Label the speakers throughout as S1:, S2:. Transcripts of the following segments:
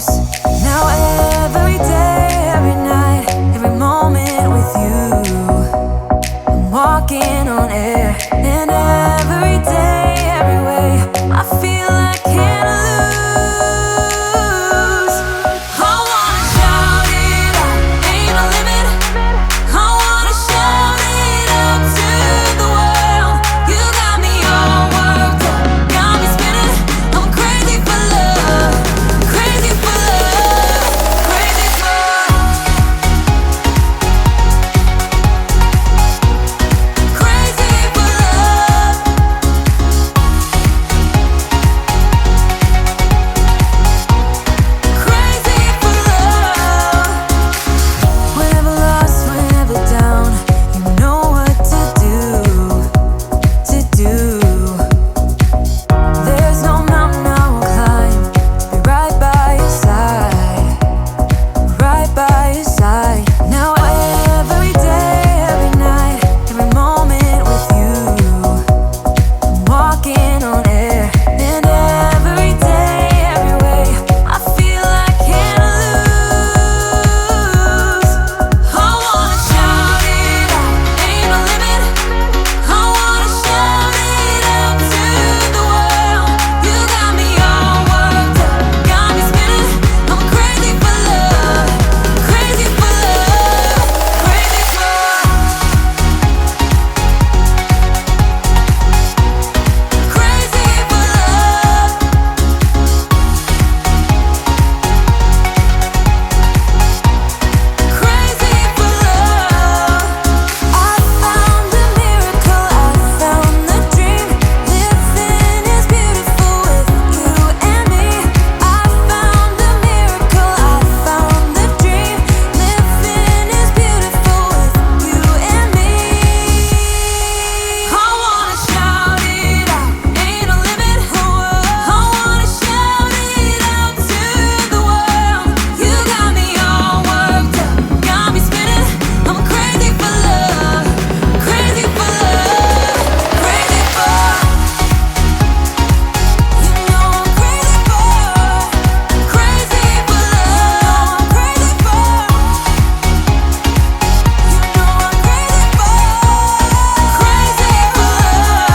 S1: close. Now every day, every night, every moment with you, I'm walking on air. And every day, every way, I feel I can't lose. I wanna shout it out, ain't no limit. I wanna shout it out to the world. You got me all worked up, got me spinning. I'm crazy for love, crazy for love, crazy for crazy for love. Crazy for love. Whenever lost, whenever down, you know what to do, to do. There's no mountain I won't climb to be right by your side, right by your side. Now every day, every night, every moment with you, I'm walking on air. And every day, every way, I feel I can't lose. I wanna shout it out, ain't no limit. I wanna shout it out to the world. You got me all worked up, got me spinning. I'm crazy for love, crazy for love, crazy for crazy for love. Crazy for love. I found a miracle, I found the dream. Living is beautiful with you and me. I found a miracle, I found the dream. Living is beautiful with you and me. I wanna shout it out, ain't no limit. I wanna shout it out to the world. You got me all worked up, got me spinning. I'm crazy for love, crazy for love, crazy for. You know I'm crazy for, crazy for love, crazy for. You know I'm crazy for, crazy for love.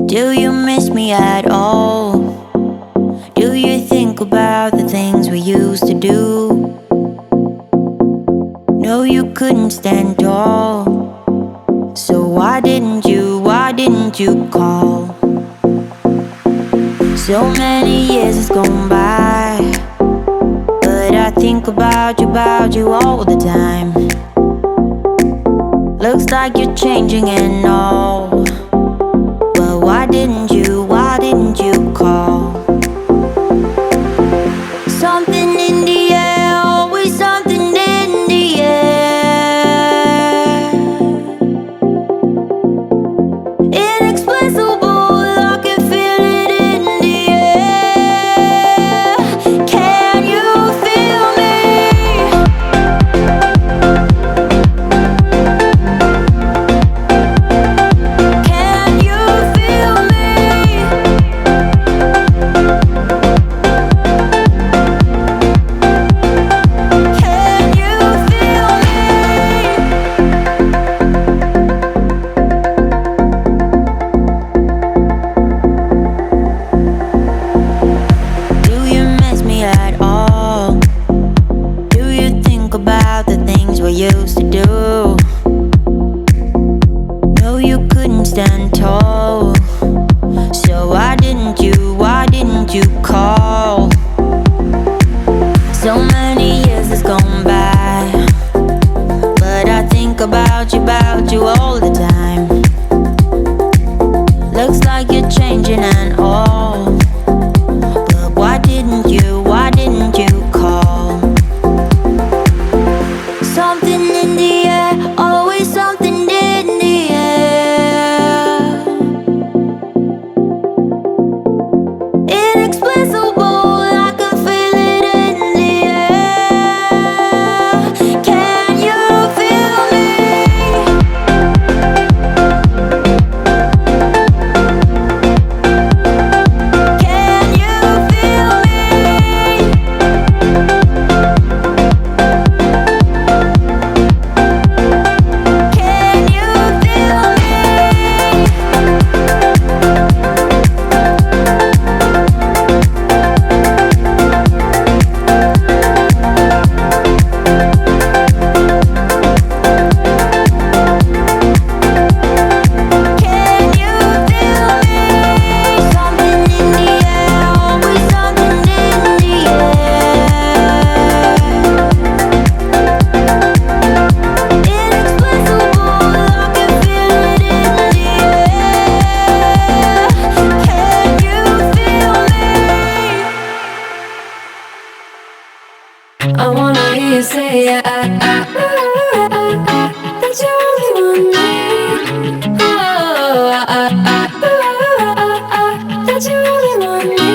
S2: Do you miss me at all? Do you think about the things we used to do? No, you couldn't stand tall. So why didn't you call? So many years has gone by, but I think about you all the time. Looks like you're changing and all. But why didn't you call? Something in the air, always something in the air. Inexplicable, I can feel it in the air. Can you feel me? Can you feel me? Inexplicable, I can feel it in the air. Can
S1: that you only want me. That you only want me.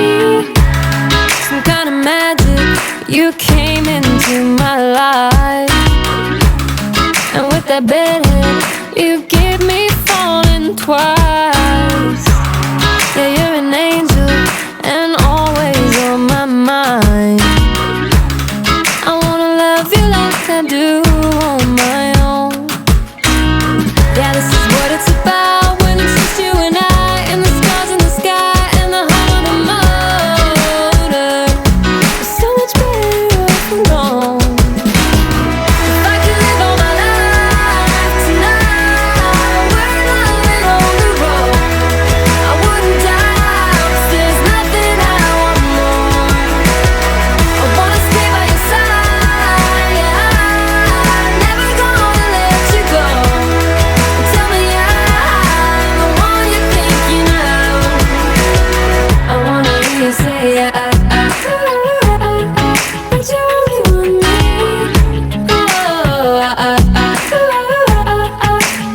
S1: Some kind of magic, you came into my life, and with that bedhead, you give me falling twice. Yeah, you're an angel and always on my mind. I wanna love you like I do on my own. Yeah, this is what it's about when it's just you and I, and the stars in the sky and the hum of the motor. It's so much better off alone. If I could live all my life tonight, we're loving on the road. I wouldn't die, 'cause there's nothing I want more. I wanna stay by your side, never gonna let you go. Tell me I'm the one you're thinking of. I wanna hear you say that you only want me.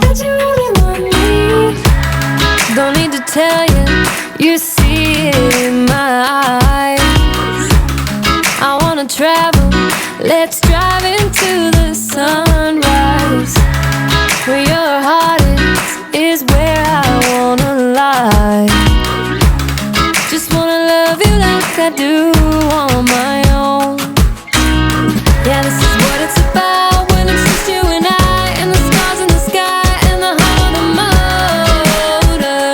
S1: That you only want me. Don't need to tell you, you see it in my eyes. I wanna travel, let's drive into the sunrise. Where your heart is where I wanna lie. Just wanna love you like I do on my own. Yeah, this is what it's about when it's just you and I, and the stars in the sky and the hum of the motor.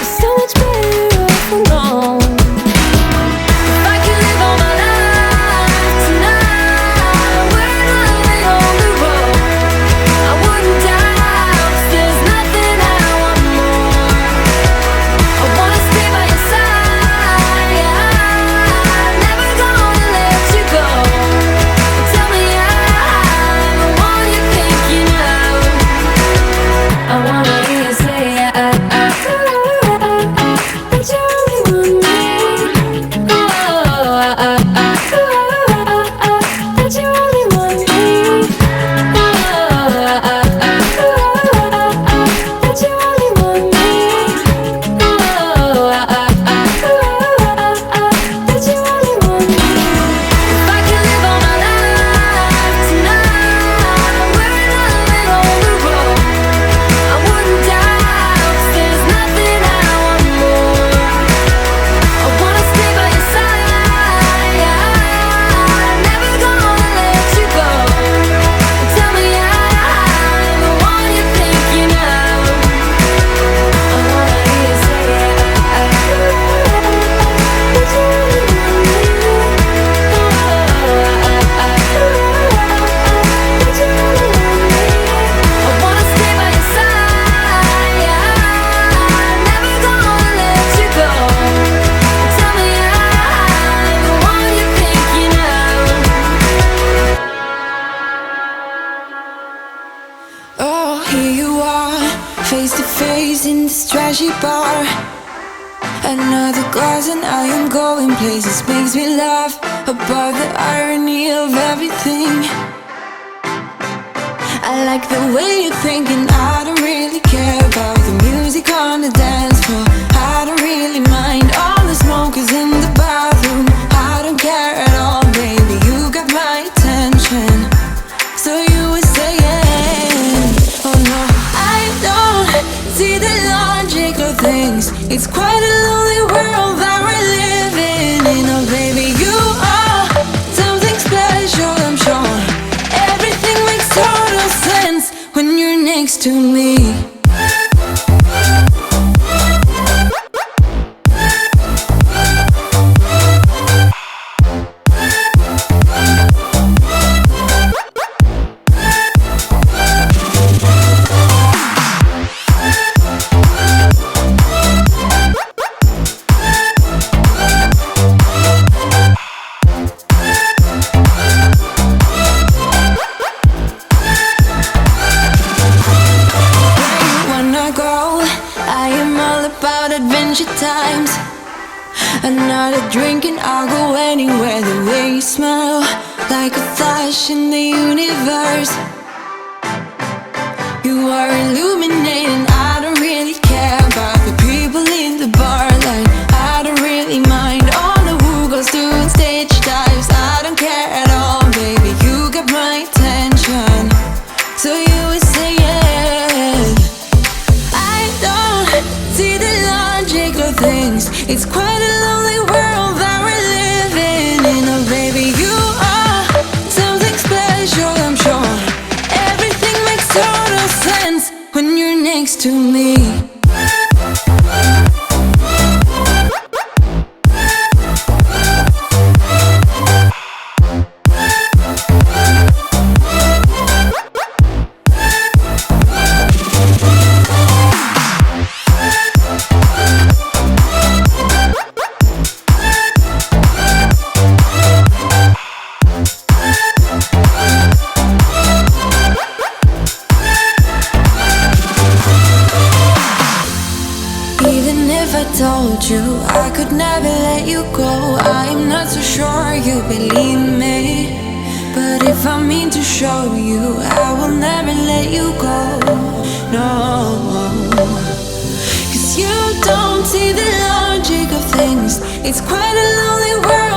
S1: It's so much better off alone. If I could live all my life tonight, we're loving on the road. I wouldn't die, 'cause there's nothing I want more. I wanna stay by your side, never gonna let you go. Tell me I'm the one you're thinking of. I wanna hear you say that you only want me. That you only want me. That you only want me. That you only want me. If I could live all my life tonight, we're loving on the road. I wouldn't die, 'cause there's nothing I want more. I wanna stay by your side, never gonna let you go. Tell me I'm the one you're thinking of. I wanna hear you say that you only want me. That you only want me. I wanna stay by your side, never gonna let you go. Tell me I'm the one you're thinking of. Oh, here you are, face to face in this trashy bar. Another glass and I am going places. Makes me laugh about the irony of everything. I like the way you're thinking. I don't really care about the music on the dance floor. I don't really mind all the smokers in the bathroom. I don't care at all, baby. You got my attention. So you were saying, oh no, I don't see the logic of things. It's quite a lonely world that we're living in. Oh baby, you are something special, I'm sure. Everything makes total sense when you're next to me. Another drink and I'll go anywhere. The way you smell like a flash in the universe. You are illuminating. I don't really care about the people in the bar line. I don't really mind all the who goes doing stage dives. I don't care at all, baby. You got my attention, so you were saying I don't see the logic of things. It's quite a lonely world that we're living in. Oh, baby, you are something special, I'm sure. Everything makes total sense when you're next to me. Even if I told you I could never let you go, I'm not so sure you believe me. But if I mean to show you, I will never let you go. No, 'cause you don't see the logic of things. It's quite a lonely world